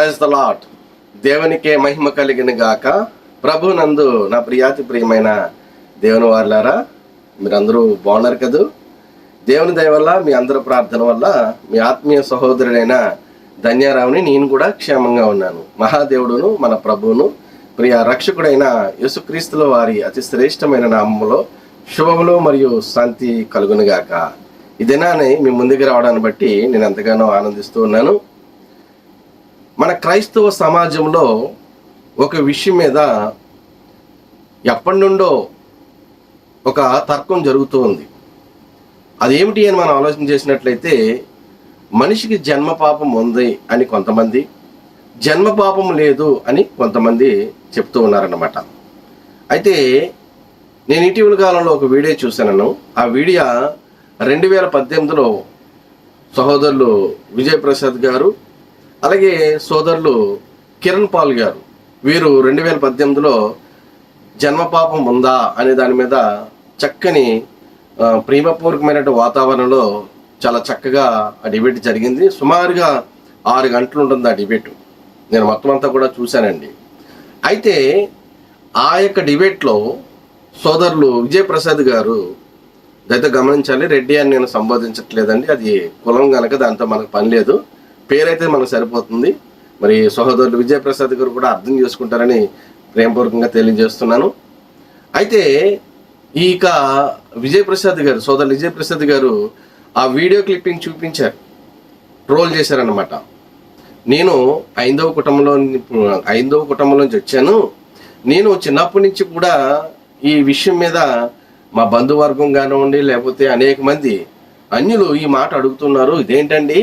Praise the lord. దేవునికే మహిమ కలిగిన గాక. ప్రభు నందు నా ప్రియాతి ప్రియమైన దేవుని వారులారా, మీరందరూ బాగున్నారు కదూ? దేవుని దయ వల్ల, మీ అందరి ప్రార్థన వల్ల మీ ఆత్మీయ సహోదరుడైన ధన్యారావుని నేను కూడా క్షేమంగా ఉన్నాను. మహాదేవుడును మన ప్రభువును ప్రియ రక్షకుడైన యేసుక్రీస్తుల వారి అతి శ్రేష్టమైన నామములో శుభములు మరియు శాంతి కలుగునుగాక. ఈ దినాన్ని మీ ముందుకు రావడాన్ని బట్టి నేను ఎంతగానో ఆనందిస్తూ ఉన్నాను. మన క్రైస్తవ సమాజంలో ఒక విషయం మీద ఎప్పటి నుండో ఒక తర్కం జరుగుతూ ఉంది. అదేమిటి అని మనం ఆలోచన చేసినట్లయితే, మనిషికి జన్మ పాపం ఉంది అని కొంతమంది, జన్మ పాపం లేదు అని కొంతమంది చెప్తూ ఉన్నారన్నమాట. అయితే నేను ఇటీవల కాలంలో ఒక వీడియో చూశాను. ఆ వీడియో 2018లో సహోదరులు విజయప్రసాద్ గారు, అలాగే సోదరులు కిరణ్ పాల్ గారు, వీరు 2018లో జన్మపాపం ఉందా అనే దాని మీద చక్కని ప్రేమపూర్వకమైన వాతావరణంలో చాలా చక్కగా ఆ డిబేట్ జరిగింది. సుమారుగా 6 గంటలు ఉంటుంది ఆ డిబేట్. నేను మొత్తం అంతా కూడా చూశానండి. అయితే ఆ యొక్క డిబేట్లో సోదరులు విజయప్రసాద్ గారు, దయతో గమనించాలి, రెడ్డి అని నేను సంబోధించట్లేదండి, అది కులం కనుక దాంతో మనకు పని లేదు, పేరైతే మనకు సరిపోతుంది. మరి సహోదరులు విజయప్రసాద్ గారు కూడా అర్థం చేసుకుంటారని ప్రేమపూర్వకంగా తెలియజేస్తున్నాను. అయితే ఇక విజయప్రసాద్ గారు, సోదరులు విజయప్రసాద్ గారు ఆ వీడియో క్లిప్పింగ్ చూపించారు, ట్రోల్ చేశారనమాట. నేను ఐదవ కుటుంబంలోంచి వచ్చాను. నేను చిన్నప్పటి నుంచి కూడా ఈ విషయం మీద మా బంధువర్గం కానివ్వండి, లేకపోతే అనేక మంది అన్యులు ఈ మాట అడుగుతున్నారు. ఇదేంటండి,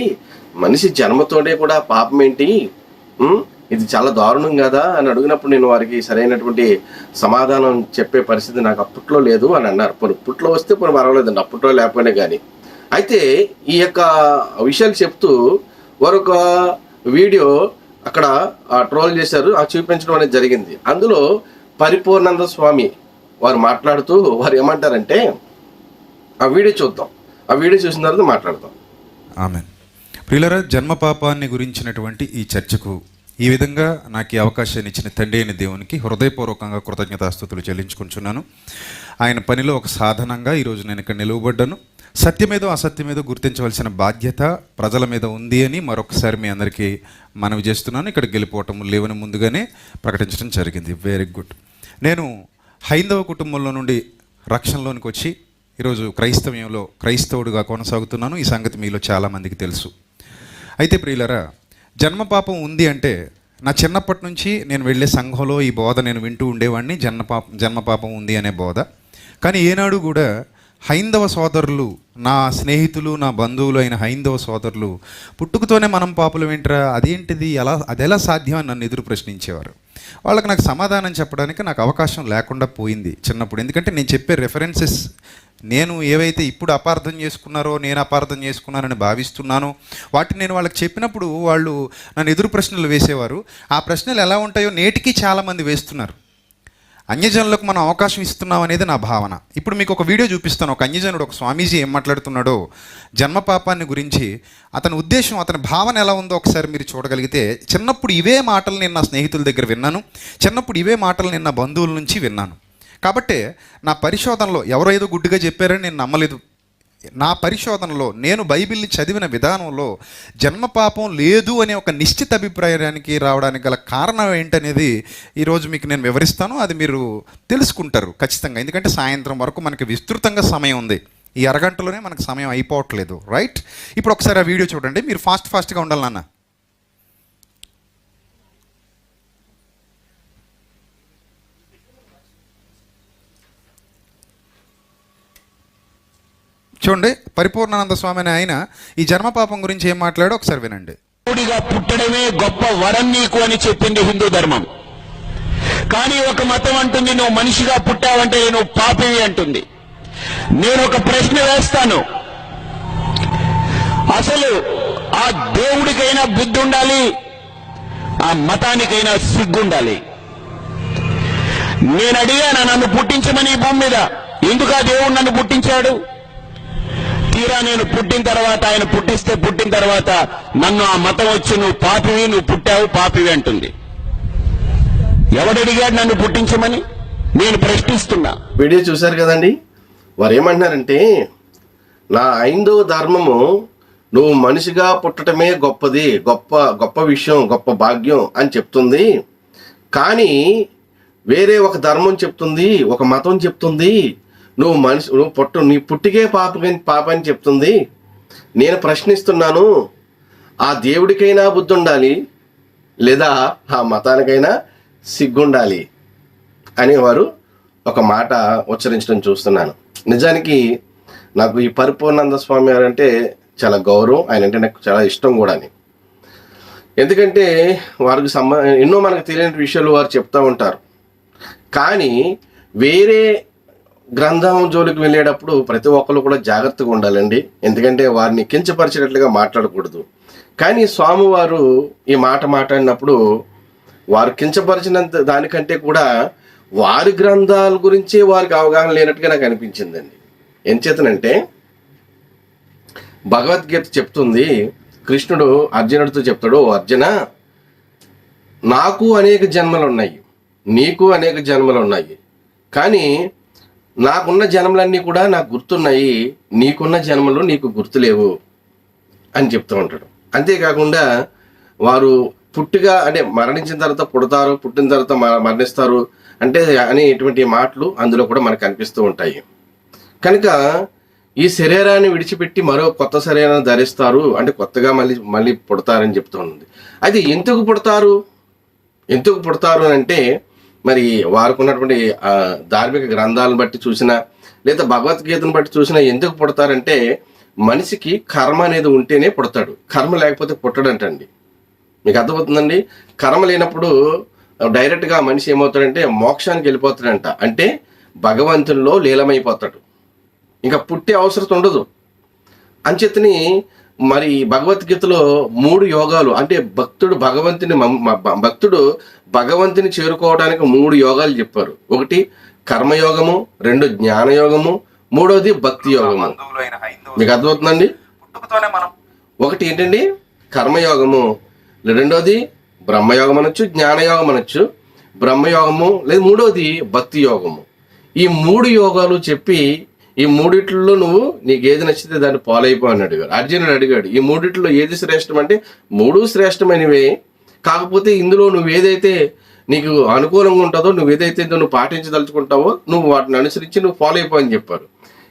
మనిషి జన్మతోటే కూడా పాపం ఏంటి, ఇది చాలా దారుణం కదా అని అడిగినప్పుడు నేను వారికి సరైనటువంటి సమాధానం చెప్పే పరిస్థితి నాకు అప్పట్లో లేదు అని అన్నారు. ఇప్పట్లో వస్తే పోనీ పర్వాలేదండి, అప్పట్లో లేకపోయినా కానీ. అయితే ఈ యొక్క విషయాలు చెప్తూ వారొక వీడియో అక్కడ ట్రోల్ చేశారు, చూపించడం అనేది జరిగింది. అందులో పరిపూర్ణానంద స్వామి వారు మాట్లాడుతూ వారు ఏమంటారంటే, ఆ వీడియో చూద్దాం, ఆ వీడియో చూసిన తర్వాత మాట్లాడదాం. ఆమేన్. ప్రియులారా, జన్మ పాపాన్ని గురించినటువంటి ఈ చర్చకు ఈ విధంగా నాకు ఈ అవకాశాన్ని ఇచ్చిన తండ్రి అయిన దేవునికి హృదయపూర్వకంగా కృతజ్ఞతాస్తుతులు చెల్లించుకుంటున్నాను. ఆయన పనిలో ఒక సాధనంగా ఈరోజు నేను ఇక్కడ నిలువబడ్డాను. సత్యమేదో అసత్యమేదో గుర్తించవలసిన బాధ్యత ప్రజల మీద ఉంది అని మరొకసారి మీ అందరికీ మనవి చేస్తున్నాను. ఇక్కడ గెలిపోవటం లేవని ముందుగానే ప్రకటించడం జరిగింది. Very good. నేను హైందవ కుటుంబంలో నుండి రక్షణలోనికి వచ్చి ఈరోజు క్రైస్తవ్యంలో క్రైస్తవుడిగా కొనసాగుతున్నాను. ఈ సంగతి మీలో చాలామందికి తెలుసు. అయితే ప్రియులరా, జన్మపాపం ఉంది అంటే నా చిన్నప్పటి నుంచి నేను వెళ్ళే సంఘంలో ఈ బోధ నేను వింటూ ఉండేవాడిని, జన్మపాపం ఉంది అనే బోధ. కానీ ఏనాడు కూడా హైందవ సోదరులు, నా స్నేహితులు, నా బంధువులు అయిన హైందవ సోదరులు, పుట్టుకతోనే మనం పాపులు వింటరా, అదేంటిది, అది ఎలా సాధ్యం అని నన్ను ఎదురు ప్రశ్నించేవారు. వాళ్ళకి నాకు సమాధానం చెప్పడానికి నాకు అవకాశం లేకుండా పోయింది చిన్నప్పుడు. ఎందుకంటే నేను చెప్పే రెఫరెన్సెస్, నేను ఏవైతే ఇప్పుడు అపార్థం చేసుకున్నారో, నేను అపార్థం చేసుకున్నానని భావిస్తున్నానో వాటిని నేను వాళ్ళకి చెప్పినప్పుడు వాళ్ళు నన్ను ఎదురు ప్రశ్నలు వేసేవారు. ఆ ప్రశ్నలు ఎలా ఉంటాయో నేటికి చాలామంది వేస్తున్నారు. అన్యజనులకు మనం అవకాశం ఇస్తున్నాం అనేది నా భావన. ఇప్పుడు మీకు ఒక వీడియో చూపిస్తాను. ఒక అన్యజనుడు, ఒక స్వామీజీ ఏం మాట్లాడుతున్నాడో జన్మపాపాన్ని గురించి, అతని ఉద్దేశం, అతని భావన ఎలా ఉందో ఒకసారి మీరు చూడగలిగితే. చిన్నప్పుడు ఇవే మాటలు నేను నా స్నేహితుల దగ్గర విన్నాను, చిన్నప్పుడు ఇవే మాటలు నేను నా బంధువుల నుంచి విన్నాను. కాబట్టి నా పరిశోధనలో ఎవరో ఏదో గుడ్డిగా చెప్పారని నేను నమ్మలేదు. నా పరిశోధనలో, నేను బైబిల్ని చదివిన విధానంలో జన్మపాపం లేదు అనే ఒక నిశ్చిత అభిప్రాయానికి రావడానికి గల కారణం ఏంటనేది ఈరోజు మీకు నేను వివరిస్తాను. అది మీరు తెలుసుకుంటారు ఖచ్చితంగా. ఎందుకంటే సాయంత్రం వరకు మనకి విస్తృతంగా సమయం ఉంది. ఈ అరగంటలోనే మనకు సమయం అయిపోవట్లేదు, రైట్? ఇప్పుడు ఒకసారి ఆ వీడియో చూడండి. మీరు ఫాస్ట్గా ఉండాలి నాన్న. చూడండి, పరిపూర్ణానంద స్వామి అనే ఆయన ఈ జన్మపాపం గురించి ఏం మాట్లాడో ఒకసారి వినండి. దేవుడిగా పుట్టడమే గొప్ప వరం నీకు అని చెప్పింది హిందూ ధర్మం. కానీ ఒక మతం అంటుంది నువ్వు మనిషిగా పుట్టావంటే నువ్వు పాపివి అంటుంది. నేను ఒక ప్రశ్న వేస్తాను, అసలు ఆ దేవుడికైనా బుద్ధి ఉండాలి, ఆ మతానికైనా సిగ్గుండాలి. నేను అడిగాను, నన్ను పుట్టించమని ఈ భూమి మీద, ఎందుకు ఆ దేవుడు నన్ను పుట్టించాడు? తీరా నేను పుట్టిన తర్వాత, ఆయన పుట్టిన తర్వాత నన్ను ఆ మతం వచ్చి నువ్వు పాపివి, నువ్వు పుట్టావు పాపివి అంటుంది. ఎవడడిగాడు నన్ను పుట్టించమని? నేను ప్రశ్నిస్తున్నా. వీడియో చూశారు కదండి. వారు ఏమంటున్నారంటే, నా హైందవ ధర్మము నువ్వు మనిషిగా పుట్టడమే గొప్పది, గొప్ప విషయం, గొప్ప భాగ్యం అని చెప్తుంది. కానీ వేరే ఒక ధర్మం చెప్తుంది, ఒక మతం చెప్తుంది నువ్వు నీ పుట్టికే పాప అని చెప్తుంది. నేను ప్రశ్నిస్తున్నాను, ఆ దేవుడికైనా బుద్ధి ఉండాలి, లేదా ఆ మతానికైనా సిగ్గుండాలి అని వారు ఒక మాట ఉచ్చరించడం చూస్తున్నాను. నిజానికి నాకు ఈ పరిపూర్ణానంద స్వామి గారు అంటే చాలా గౌరవం, ఆయన అంటే నాకు చాలా ఇష్టం కూడా. ఎందుకంటే వారికి ఎన్నో మనకు తెలియని విషయాలు వారు చెప్తూ ఉంటారు. కానీ వేరే గ్రంథం జోలికి వెళ్ళేటప్పుడు ప్రతి ఒక్కరు కూడా జాగ్రత్తగా ఉండాలండి. ఎందుకంటే వారిని కించపరిచేటట్లుగా మాట్లాడకూడదు. కానీ స్వామివారు ఈ మాట మాట్లాడినప్పుడు వారు కించపరిచినంత దానికంటే కూడా వారి గ్రంథాల గురించి వారికి అవగాహన లేనట్టుగా నాకు అనిపించిందండి. ఎంచేతనంటే భగవద్గీత చెప్తుంది, కృష్ణుడు అర్జునుడితో చెప్తాడు, అర్జున, నాకు అనేక జన్మలు ఉన్నాయి, నీకు అనేక జన్మలు ఉన్నాయి, కానీ నాకున్న జన్మలన్నీ కూడా నాకు గుర్తున్నాయి, నీకున్న జన్మలు నీకు గుర్తులేవు అని చెప్తూ ఉంటాడు. అంతేకాకుండా వారు పుట్టిగా అంటే మరణించిన తర్వాత పుడతారు, పుట్టిన తర్వాత మరణిస్తారు అంటే అనేటువంటి మాటలు అందులో కూడా మనకు కనిపిస్తూ ఉంటాయి. కనుక ఈ శరీరాన్ని విడిచిపెట్టి మరో కొత్త శరీరాన్ని ధరిస్తారు అంటే కొత్తగా మళ్ళీ పుడతారని చెప్తుంది. అయితే ఎందుకు పుడతారు అని అంటే, మరి వారికి ఉన్నటువంటి ధార్మిక గ్రంథాలను బట్టి చూసినా లేదా భగవద్గీతను బట్టి చూసినా ఎందుకు పుడతారంటే, మనిషికి కర్మ అనేది ఉంటేనే పుడతాడు, కర్మ లేకపోతే పుట్టడంటండి. మీకు అర్థమవుతుందండి? కర్మ లేనప్పుడు డైరెక్ట్గా మనిషి ఏమవుతాడంటే మోక్షానికి వెళ్ళిపోతాడంట, అంటే భగవంతునిలో లీలమైపోతాడు, ఇంకా పుట్టే అవసరం ఉండదు. అంచేతని మరి భగవద్గీతలో 3 యోగాలు అంటే భక్తుడు భగవంతుని చేరుకోవడానికి 3 యోగాలు చెప్పారు. ఒకటి కర్మయోగము, 2 జ్ఞానయోగము, 3వది భక్తి యోగము. మీకు అర్థమవుతుందండి? ఒకటి ఏంటండి కర్మయోగము, 2వది బ్రహ్మయోగం అనొచ్చు, జ్ఞానయోగం అనొచ్చు, బ్రహ్మయోగము లేదు 3వది భక్తి యోగము. ఈ 3 యోగాలు చెప్పి ఈ 3 నువ్వు నీకు ఏది నచ్చితే దాన్ని ఫాలో అయిపో అని అడిగాడు. అర్జునుడు అడిగాడు, ఈ 3 ఏది శ్రేష్టం అంటే 3 శ్రేష్టమైనవే, కాకపోతే ఇందులో నువ్వు ఏదైతే నీకు అనుకూలంగా ఉంటుందో, నువ్వు ఏదైతే నువ్వు పాటించదలుచుకుంటావో నువ్వు వాటిని అనుసరించి నువ్వు ఫాలో అయిపో అని చెప్పారు.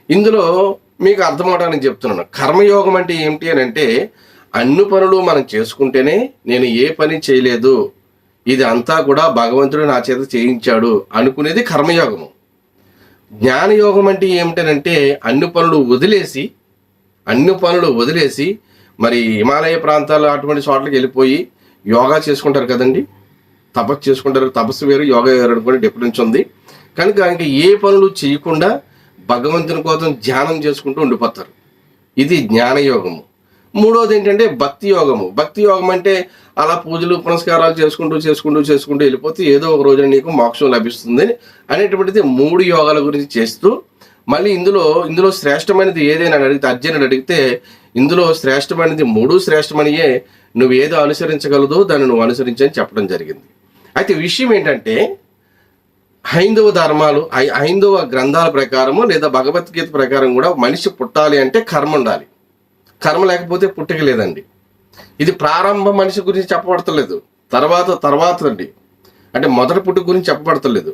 ఇందులో మీకు అర్థమవడానికి చెప్తున్నాను. కర్మయోగం అంటే ఏమిటి అని అంటే, అన్ని పనులు మనం చేసుకుంటేనే నేను ఏ పని చేయలేదు, ఇది అంతా కూడా భగవంతుడు నా చేత చేయించాడు అనుకునేది కర్మయోగము. జ్ఞానయోగం అంటే ఏమిటనంటే, అన్ని పనులు వదిలేసి మరి హిమాలయ ప్రాంతాలు అటువంటి చోట్లకి వెళ్ళిపోయి యోగా చేసుకుంటారు కదండి, తపస్సు చేసుకుంటారు. తపస్సు వేరు, యోగా వేరు అనుకోని డిఫరెన్స్ ఉంది. కనుక ఇంకా ఏ పనులు చేయకుండా భగవంతుని కోసం ధ్యానం చేసుకుంటూ ఉండిపోతారు. ఇది జ్ఞానయోగము. 3వది ఏంటంటే భక్తి యోగము. భక్తి యోగం అంటే అలా పూజలు పునస్కారాలు చేసుకుంటూ వెళ్ళిపోతే ఏదో ఒక రోజున నీకు మోక్షం లభిస్తుంది అనేటువంటిది 3 యోగాల గురించి చేస్తూ, మళ్ళీ ఇందులో శ్రేష్టమైనది ఏదైనా అర్జునుడు అడిగితే ఇందులో శ్రేష్టమైనది 3 శ్రేష్టమనియే, నువ్వు ఏదో అనుసరించగలదో దాన్ని నువ్వు అనుసరించని చెప్పడం జరిగింది. అయితే విషయం ఏంటంటే, హైందవ ధర్మాలు హైందవ గ్రంథాల ప్రకారము లేదా భగవద్గీత ప్రకారం కూడా మనిషి పుట్టాలి అంటే కర్మ ఉండాలి, కర్మ లేకపోతే పుట్టుక లేదండి. ఇది ప్రారంభ మనిషి గురించి చెప్పబడతలేదు, తర్వాత అండి, అంటే మొదటి పుట్టుక గురించి చెప్పబడతలేదు.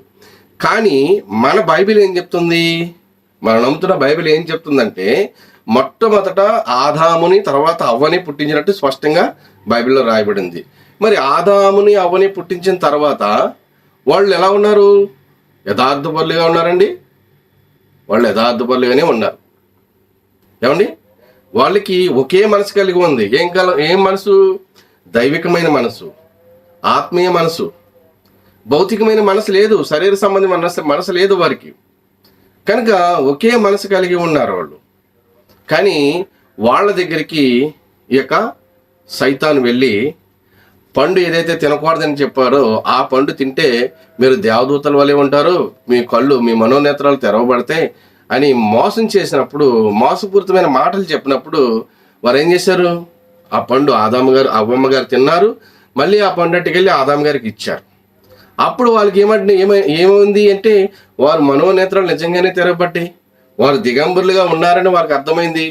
కానీ మన బైబిల్ ఏం చెప్తుంది, మనం నమ్ముతున్న బైబిల్ ఏం చెప్తుందంటే, మొట్టమొదట ఆదాముని తర్వాత అవ్వని పుట్టించినట్టు స్పష్టంగా బైబిల్లో రాయబడింది. మరి ఆదాముని అవ్వని పుట్టించిన తర్వాత వాళ్ళు ఎలా ఉన్నారు? యథార్థపరులుగా ఉన్నారండి. వాళ్ళు యథార్థపరులుగానే ఉన్నారు. ఏమండి? వాళ్ళకి ఒకే మనసు కలిగి ఉంది. ఏం మనసు? దైవికమైన మనసు, ఆత్మీయ మనసు. భౌతికమైన మనసు లేదు, శరీర సంబంధి మనసు లేదు వారికి. కనుక ఒకే మనసు కలిగి ఉన్నారు వాళ్ళు. కానీ వాళ్ళ దగ్గరికి ఈ యొక్క సైతాను వెళ్ళి పండు ఏదైతే తినకూడదని చెప్పారో ఆ పండు తింటే మీరు దేవదూతల వలె ఉంటారు, మీ కళ్ళు మీ మనోనేత్రాలు తెరవబడతాయి అని మోసం చేసినప్పుడు, మోసపూరితమైన మాటలు చెప్పినప్పుడు వారు ఏం చేశారు? ఆ పండు అవ్వమ్మ గారు తిన్నారు, మళ్ళీ ఆ పండు అట్టుకెళ్ళి ఆదాము గారికి ఇచ్చారు. అప్పుడు వాళ్ళకి ఏమైంది అంటే వారు మనోనేత్రాలు నిజంగానే తెరవబట్టి వారు దిగంబరులుగా ఉన్నారని వారికి అర్థమైంది.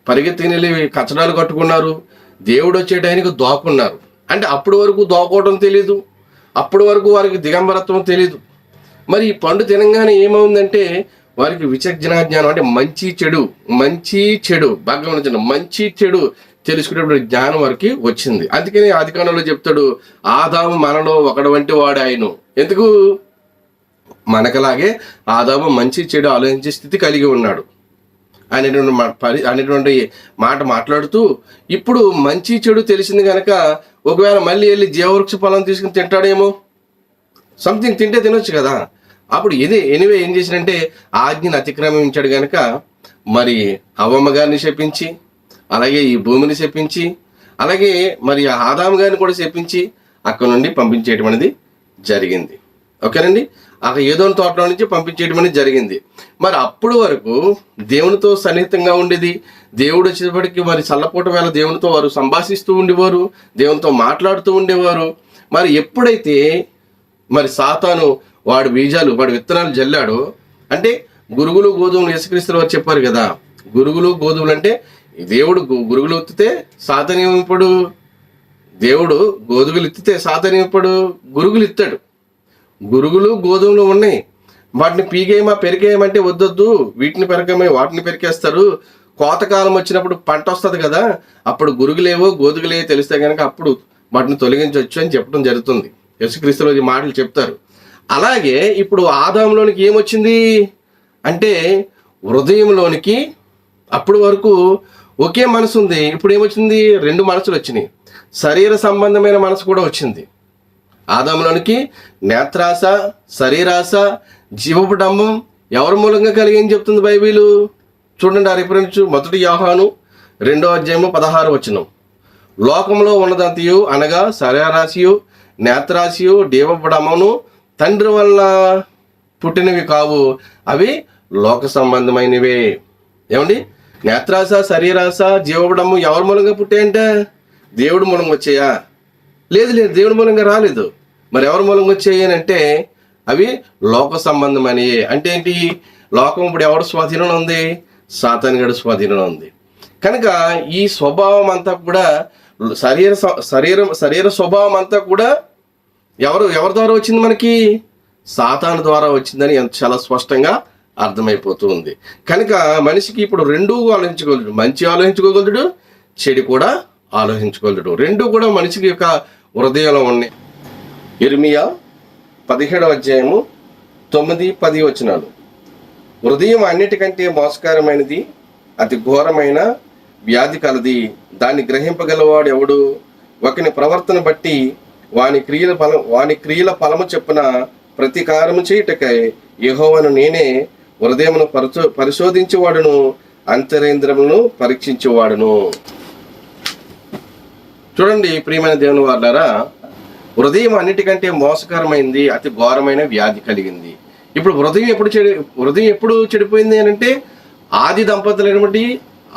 పరిగెత్తుకుని వెళ్ళి కచ్చడాలు కట్టుకున్నారు, దేవుడు వచ్చే టైంకి దోకున్నారు. అంటే అప్పటి వరకు దోకోవడం తెలీదు, అప్పటి వరకు వారికి దిగంబరత్వం తెలీదు. మరి ఈ పండు తినంగానే ఏమవుందంటే వారికి విచక్షణ జ్ఞానం, అంటే మంచి చెడు బాగా గమనించండి, మంచి చెడు తెలుసుకునేటువంటి జ్ఞానం వారికి వచ్చింది. అందుకని ఆదికాండంలో చెప్తాడు, ఆదాము మనలో ఒకడు వంటి వాడు ఆయను. ఎందుకు? మనకలాగే ఆదాము మంచి చెడు ఆలోచించే స్థితి కలిగి ఉన్నాడు అనేటువంటి మాట మాట్లాడుతూ, ఇప్పుడు మంచి చెడు తెలిసింది కనుక ఒకవేళ మళ్ళీ వెళ్ళి జీవవృక్ష ఫలం తీసుకుని తింటాడేమో, సంథింగ్ తింటే తినొచ్చు కదా. అప్పుడు ఎనివే ఏం చేసినంటే ఆజ్ఞను అతిక్రమించాడు కనుక మరి అవ్వమ్మ గారిని శపించి, అలాగే ఈ భూమిని శపించి, అలాగే మరి ఆదాము గారిని కూడా శపించి అక్కడ నుండి పంపించేయడం అనేది జరిగింది. ఓకేనండి, అక్కడ ఏదోని తోటలో నుంచి పంపించేయడం అనేది జరిగింది. మరి అప్పుడు వరకు దేవునితో సన్నిహితంగా ఉండేది. దేవుడు వచ్చేటప్పటికి మరి చల్లపూట వేళ దేవునితో వారు సంభాషిస్తూ ఉండేవారు, దేవునితో మాట్లాడుతూ ఉండేవారు. మరి ఎప్పుడైతే మరి సాతాను వాడి విత్తనాలు జల్లాడో, అంటే గురుగులు గోధుమలు యేసుక్రీస్తు వారు చెప్పారు కదా, గురుగులు గోధుమలు అంటే దేవుడు గురుగులు ఎత్తితే సాతాను ఏమిప్పుడు, దేవుడు గోధుమలు ఎత్తితే సాతాను ఏమిప్పుడు, గురుగులు ఇస్తాడు. గురుగులు గోధుమలు ఉన్నాయి, వాటిని పీకేయమా పెరికేయమంటే వద్దొద్దు, వీటిని పెరగమే వాటిని పెరికేస్తారు. కోతకాలం వచ్చినప్పుడు పంట వస్తుంది కదా, అప్పుడు గురుగులేవో గోధుగులేవో తెలిస్తే కనుక అప్పుడు వాటిని తొలగించవచ్చు అని చెప్పడం జరుగుతుంది. యేసుక్రీస్తులో ఈ మాటలు చెప్తారు. అలాగే ఇప్పుడు ఆదాములోనికి ఏమొచ్చింది అంటే హృదయంలోనికి అప్పటి వరకు ఒకే మనసు ఉంది, ఇప్పుడు ఏమొచ్చింది? 2 మనసులు వచ్చినాయి. శరీర సంబంధమైన మనసు కూడా వచ్చింది. ఆదాములోనికి నేత్రాశ, శరీరాశ, జీవపు డంబం ఎవరి మూలంగా కలిగని చెప్తుంది బైబిలు. చూడండి, ఆ రిఫరెన్స్ 1 యోహాను 2వ అధ్యాయము 16వ వచనం. లోకంలో ఉన్నదంతయు అనగా శరీరాశయు, నేత్రాశయు, జీవపు డంబమును తండ్రి వల్ల పుట్టినవి కావు, అవి లోక సంబంధమైనవే. ఏమండి, నేత్రాశ, శరీరాశ, జీవపు డంబం ఎవరి మూలంగా పుట్టాయంటే దేవుడు మూలంగా వచ్చాయా? లేదు, దేవుడి మూలంగా రాలేదు. మరి ఎవరి మూలంగా వచ్చాయి అంటే అవి లోక సంబంధమైనవి. అంటే ఏంటి? లోకం ఇప్పుడు ఎవరి స్వాధీనంలో ఉంది? సాతాను గడి స్వాధీనంలో ఉంది. కనుక ఈ స్వభావం అంతా కూడా శరీర స్వభావం అంతా కూడా ఎవరి ద్వారా వచ్చింది? మనకి సాతాను ద్వారా వచ్చిందని చాలా స్పష్టంగా అర్థమైపోతుంది. కనుక మనిషికి ఇప్పుడు 2 ఆలోచించగలడు, మంచి ఆలోచించుకోగలడు, చెడు కూడా ఆలోచించుకోలేడు. 2 కూడా మనిషికి యొక్క హృదయంలో ఉన్నాయి. యిర్మీయా 17వ అధ్యాయము 9-10 వచనాలు. హృదయం అన్నిటికంటే మోసకరమైనది, అతి ఘోరమైన వ్యాధి కలది, దాన్ని గ్రహింపగలవాడు ఎవడు? ఒకని ప్రవర్తన బట్టి వాని క్రియల ఫలము చెప్పున ప్రతీకారము చేయుటకై యెహోవాను నేనే హృదయమును పరిశోధించేవాడును, అంతరేంద్రములను పరీక్షించేవాడును. చూడండి ప్రియమైన దేవుని వారులారా, హృదయం అన్నిటికంటే మోసకరమైంది, అతి ఘోరమైన వ్యాధి కలిగింది. ఇప్పుడు హృదయం ఎప్పుడు చెడిపోయింది అని అంటే ఆది దంపతులైనటువంటి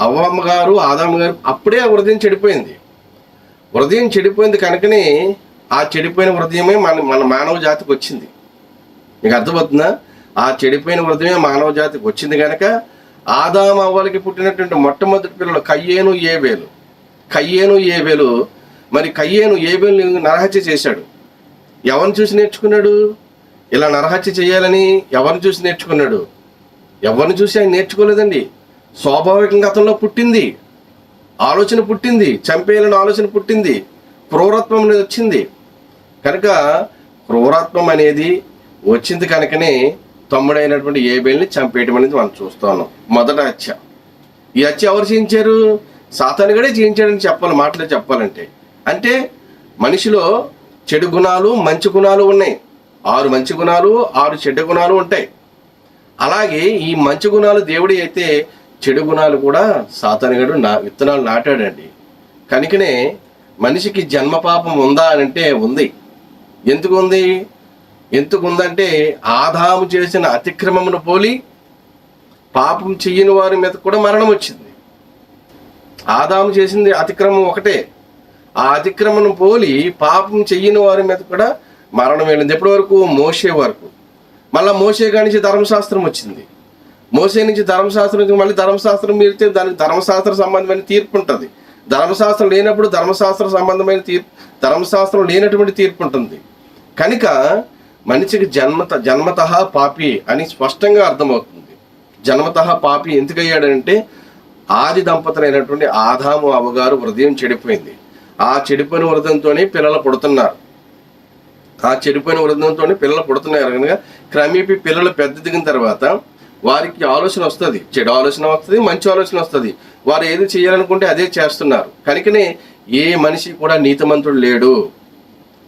అవ్వమ్మ గారు, ఆదాము గారు అప్పుడే హృదయం చెడిపోయింది. హృదయం చెడిపోయింది కనుకనే ఆ చెడిపోయిన హృదయమే మన మానవ జాతికి వచ్చింది. మీకు అర్థమవుతుందా? ఆ చెడిపోయిన హృదయమే మానవ జాతికి వచ్చింది కనుక ఆదాము అవ్వలకి పుట్టినటువంటి మొట్టమొదటి పిల్లలు కయ్యేను, ఏబేలు. మరి కయ్యేను ఏబేలుని నరహత్య చేశాడు. ఎవరిని చూసి నేర్చుకున్నాడు? ఇలా నరహత్య చేయాలని ఎవరిని చూసి నేర్చుకున్నాడు? ఎవరిని చూసి ఆయన నేర్చుకోలేదండి. స్వాభావికంగా అతనిలో పుట్టింది, ఆలోచన పుట్టింది, చంపేయాలని ఆలోచన పుట్టింది, క్రూరత్వం అనేది వచ్చింది. కనుక క్రూరత్వం అనేది వచ్చింది కనుకనే తమ్ముడైనటువంటి ఏబేల్ని చంపేయడం అనేది మనం చూస్తున్నాం. మొదటి హత్య. ఈ హత్య ఎవరు చేయించారు? సాతానుగాడే చేయించాడని మాటలు చెప్పాలంటే. అంటే మనిషిలో చెడు గుణాలు, మంచి గుణాలు ఉన్నాయి. 6 మంచి గుణాలు, 6 చెడు గుణాలు ఉంటాయి. అలాగే ఈ మంచి గుణాలు దేవుడి అయితే చెడు గుణాలు కూడా సాతానుగాడు విత్తనాలు నాటాడండి. కనుకనే మనిషికి జన్మ పాపం ఉందా అని అంటే ఉంది. ఎందుకు ఉందంటే ఆదాము చేసిన అతిక్రమమును పోలి పాపం చెయ్యని వారి మీద కూడా మరణం వచ్చింది. ఆదాము చేసింది అతిక్రమం ఒకటే, ఆ అతిక్రమను పోలి పాపం చెయ్యని వారి మీద కూడా మరణం వెళ్ళింది. ఎప్పటి వరకు? మోషే వరకు. మళ్ళీ మోషే కానించి ధర్మశాస్త్రం వచ్చింది. మోషే నుంచి ధర్మశాస్త్రం నుంచి మళ్ళీ ధర్మశాస్త్రం మీరితే దానికి ధర్మశాస్త్ర సంబంధమైన తీర్పు ఉంటుంది. ధర్మశాస్త్రం లేనప్పుడు ధర్మశాస్త్ర సంబంధమైన తీర్పు, ధర్మశాస్త్రం లేనటువంటి తీర్పు ఉంటుంది. కనుక మనిషికి జన్మతః పాపి అని స్పష్టంగా అర్థమవుతుంది. జన్మతః పాపి ఎందుకయ్యాడంటే ఆది దంపతులైనటువంటి ఆదాము అవ్వగారు హృదయం చెడిపోయింది. ఆ చెడిపోయిన హృదయంతోనే పిల్లలు పుడుతున్నారు. కనుక క్రమేపీ పిల్లలు పెద్ద దిగిన తర్వాత వారికి ఆలోచన వస్తుంది, చెడు ఆలోచన వస్తుంది, మంచి ఆలోచన వస్తుంది. వారు ఏది చేయాలనుకుంటే అదే చేస్తున్నారు. కనుకనే ఏ మనిషి కూడా నీతిమంతుడు లేడు.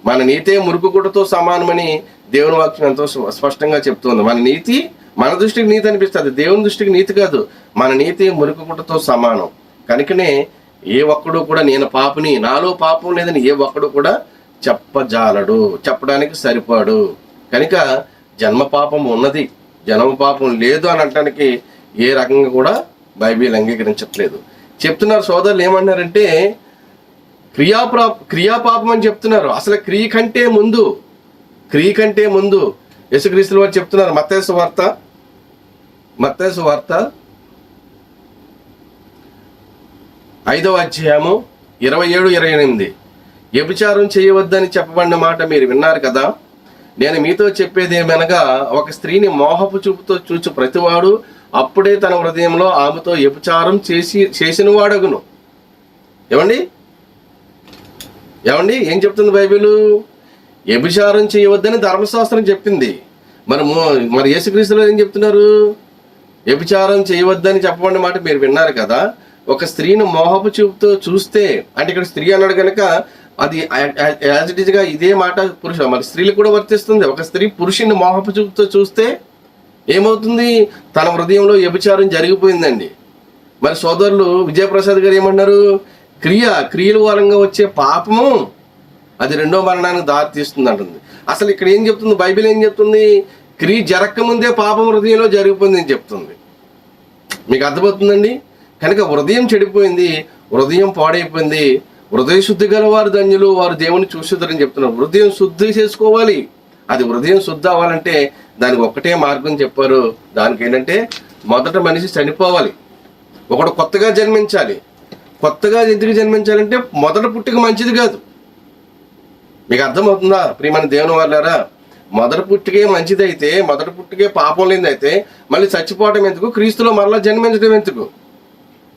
మన నీతే మురుగుగుడ్డతో సమానమని దేవుని వాక్యం ఎంతో స్పష్టంగా చెప్తుంది. మన నీతి మన దృష్టికి నీతి అనిపిస్తుంది, దేవుని దృష్టికి నీతి కాదు. మన నీతి మురుగుగుడ్డతో సమానం. కనుకనే ఏ ఒక్కడు కూడా నేను పాపిని, నాలో పాపం లేదని ఏ ఒక్కడు కూడా చెప్పజాలడు, చెప్పడానికి సరిపాడు. కనుక జన్మ పాపం ఉన్నది, జన్మ పాపం లేదు అని అనటానికి ఏ రకంగా కూడా బైబిల్ అంగీకరించట్లేదు. చెప్తున్నారు సోదరులు ఏమన్నారంటే క్రియాపాపం అని చెప్తున్నారు. అసలు క్రియ కంటే ముందు యేసుక్రీస్తుల వారు చెప్తున్నారు. మత్తయి సువార్త 5వ అధ్యాయము 27-28 వ్యభిచారం చేయవద్దని చెప్పబడిన మాట మీరు విన్నారు కదా. నేను మీతో చెప్పేది ఏమనగా ఒక స్త్రీని మోహపు చూపుతో చూచు ప్రతివాడు అప్పుడే తన హృదయంలో ఆమెతో వ్యభిచారం చేసిన వాడగును. ఏమండి ఏం చెప్తుంది బైబిల్? వ్యభిచారం చేయవద్దని ధర్మశాస్త్రం చెప్పింది. మరి యేసుక్రీస్తులో ఏం చెప్తున్నారు? వ్యభిచారం చేయవద్దని చెప్పబడిన మాట మీరు విన్నారు కదా. ఒక స్త్రీని మోహపు చూపుతో చూస్తే, అంటే ఇక్కడ స్త్రీ అన్నాడు కనుక అది యాజ్ ఇట్ ఈజ్గా ఇదే మాట మరి స్త్రీలకు కూడా వర్తిస్తుంది. ఒక స్త్రీ పురుషుని మోహపు చూపుతో చూస్తే ఏమవుతుంది? తన హృదయంలో వ్యభిచారం జరిగిపోయిందండి. మరి సోదరులు విజయప్రసాద్ గారు ఏమన్నారు? క్రియల మూలంగా వచ్చే పాపము అది రెండో మరణానికి దారి తీస్తుంది అంటుంది. అసలు ఇక్కడ ఏం చెప్తుంది బైబిల్? ఏం చెప్తుంది? క్రియ జరగకముందే పాపం హృదయంలో జరిగిపోయింది అని చెప్తుంది. మీకు అర్థమవుతుందండి? కనుక హృదయం చెడిపోయింది, హృదయం పాడైపోయింది. హృదయ శుద్ధి గల వారు ధన్యులు, వారు దేవుని చూసేద్దరని చెప్తున్నారు. హృదయం శుద్ధి చేసుకోవాలి. అది హృదయం శుద్ధి అవ్వాలంటే దానికి ఒక్కటే మార్గం చెప్పారు. దానికి ఏంటంటే మొదట మనిషి చనిపోవాలి, ఒకడు కొత్తగా జన్మించాలి. కొత్తగా ఎందుకు జన్మించాలంటే మొదట పుట్టిక మంచిది కాదు. మీకు అర్థమవుతుందా ప్రియమైన దేవుని వాళ్ళారా? మొదట పుట్టికే మంచిది అయితే, మొదట పుట్టికే పాపం లేనిదైతే మళ్ళీ చచ్చిపోవటం ఎందుకు? క్రీస్తులో మరలా జన్మించడం ఎందుకు?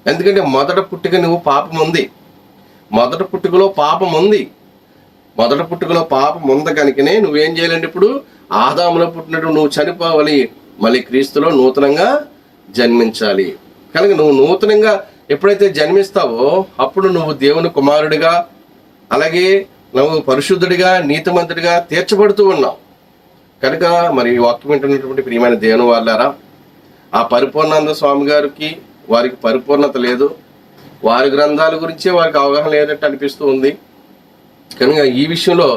ఎందుకంటే మొదట పుట్టిక నువ్వు పాపం ఉంది, మొదట పుట్టుకలో పాపం ఉంది. మొదట పుట్టుకలో పాపం ఉంది కనుకనే నువ్వేం చేయాలంటే ఇప్పుడు ఆదాములో పుట్టినట్టు నువ్వు చనిపోవాలి, మళ్ళీ క్రీస్తులో నూతనంగా జన్మించాలి. కనుక నువ్వు నూతనంగా ఎప్పుడైతే జన్మిస్తావో అప్పుడు నువ్వు దేవుని కుమారుడిగా, అలాగే నువ్వు పరిశుద్ధుడిగా, నీతిమంతుడిగా తీర్చబడుతూ ఉన్నావు. కనుక మరి వాక్యం వింటున్నటువంటి ప్రియమైన దేవుని వాళ్ళారా, ఆ పరిపూర్ణానంద స్వామి గారికి వారికి పరిపూర్ణత లేదు, వారి గ్రంథాల గురించే వారికి అవగాహన లేనట్టు అనిపిస్తూ ఉంది. కనుక ఈ విషయంలో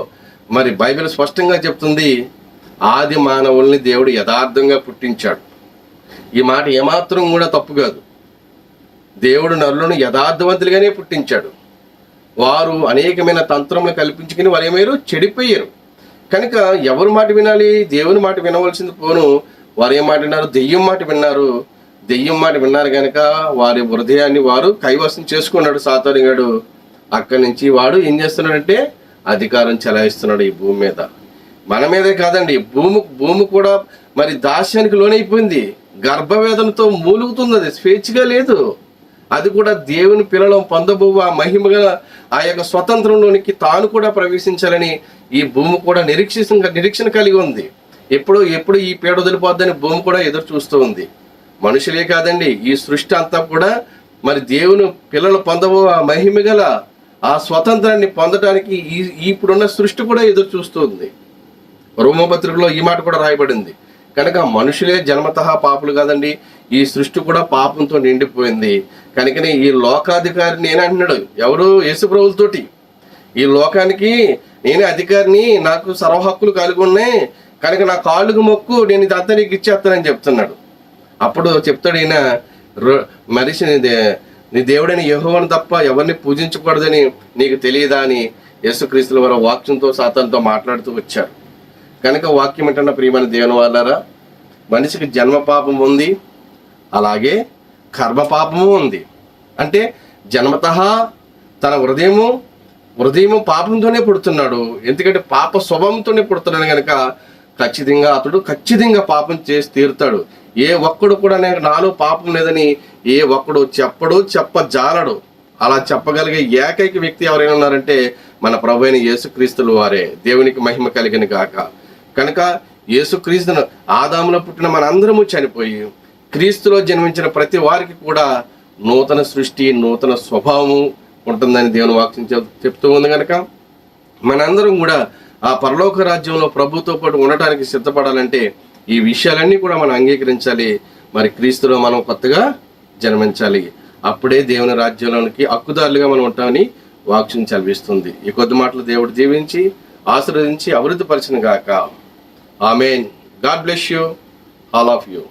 మరి బైబిల్ స్పష్టంగా చెప్తుంది, ఆది మానవుల్ని దేవుడు యథార్థంగా పుట్టించాడు. ఈ మాట ఏమాత్రం కూడా తప్పు కాదు. దేవుడు నరులను యథార్థవంతులుగానే పుట్టించాడు. వారు అనేకమైన తంత్రములు కల్పించుకుని వారు ఏమైనా చెడిపోయారు. కనుక ఎవరి మాట వినాలి? దేవుని మాట వినవలసింది పోను వారు ఏం మాట విన్నారు? దెయ్యం మాట విన్నారు. దెయ్యం మాట విన్నారు కనుక వారి హృదయాన్ని వారు కైవసం చేసుకున్నాడు సాతానుగాడు. అక్కడి నుంచి వాడు ఏం చేస్తున్నాడంటే అధికారం చెలాయిస్తున్నాడు ఈ భూమి మీద. మన మీదే కాదండి, భూమి కూడా మరి దాస్యానికి లోనైపోయింది. గర్భవేదనతో మూలుగుతుంది, అది స్వేచ్ఛగా లేదు. అది కూడా దేవుని పిల్లలను పొందబో ఆ మహిమగా ఆ యొక్క స్వతంత్రంలోనికి తాను కూడా ప్రవేశించాలని ఈ భూమి కూడా నిరీక్షణ కలిగి ఉంది. ఎప్పుడు ఈ పీడ వదిలిపోద్దని భూమి కూడా ఎదురు చూస్తూ ఉంది. మనుషులే కాదండి, ఈ సృష్టి అంతా కూడా మరి దేవుని పిల్లలు పొందబో ఆ మహిమ గల ఆ స్వతంత్రాన్ని పొందడానికి ఇప్పుడున్న సృష్టి కూడా ఎదురు చూస్తూ ఉంది. రోమపత్రికలో ఈ మాట కూడా రాయబడింది. కనుక మనుషులే జన్మతః పాపులు కాదండి, ఈ సృష్టి కూడా పాపంతో నిండిపోయింది. కనుకనే ఈ లోకాధికారి నేనే అంటున్నాడు. ఎవరు? యేసుప్రభువుతోటి. ఈ లోకానికి నేనే అధికారిని, నాకు సర్వ హక్కులు కలిగి ఉన్నాయి, కనుక నా కాళ్ళకు మొక్కు, నేను ఇదంతా నీకు ఇచ్చేస్తానని చెప్తున్నాడు. అప్పుడు చెప్తాడు ఈయన, మనిషి నీ దేవుడైన యెహోవాను తప్ప ఎవరిని పూజించకూడదని నీకు తెలియదా అని యేసుక్రీస్తుల వారి వాక్యంతో సాతానుతో మాట్లాడుతూ వచ్చారు. కనుక వాక్యం ఏంటన్న ప్రియమైన దేవుని వాళ్ళారా, మనిషికి జన్మ పాపం ఉంది, అలాగే కర్మ పాపము ఉంది. అంటే జన్మతః తన హృదయము పాపంతోనే పుడుతున్నాడు. ఎందుకంటే పాప స్వభావంతోనే పుడుతున్నాడు కనుక ఖచ్చితంగా పాపం చేసి తీరుతాడు. ఏ ఒక్కడు కూడా నాలో పాపం లేదని ఏ ఒక్కడు చెప్పజాలడు. అలా చెప్పగలిగే ఏకైక వ్యక్తి ఎవరైనా ఉన్నారంటే మన ప్రభు అయిన యేసుక్రీస్తుల వారే. దేవునికి మహిమ కలిగిన గాక. కనుక యేసుక్రీస్తును ఆదాములో పుట్టిన మనందరము చనిపోయి క్రీస్తులో జన్మించిన ప్రతి వారికి కూడా నూతన సృష్టి, నూతన స్వభావము ఉంటుందని దేవుని వాక్యం చెప్తూ ఉంది. కనుక మనందరం కూడా ఆ పరలోక రాజ్యంలో ప్రభుతో పాటు ఉండటానికి సిద్ధపడాలంటే ఈ విషయాలన్నీ కూడా మనం అంగీకరించాలి. మరి క్రీస్తులో మనం కొత్తగా జన్మించాలి. అప్పుడే దేవుని రాజ్యంలోనికి హక్కుదారులుగా మనం ఉంటామని వాక్యం చదివిస్తుంది. ఈ కొద్ది మాటలు దేవుడు దీవించి ఆశీర్వదించి అభివృద్ధి పరిచిన గాక. ఆమేన్. God bless you, all of you.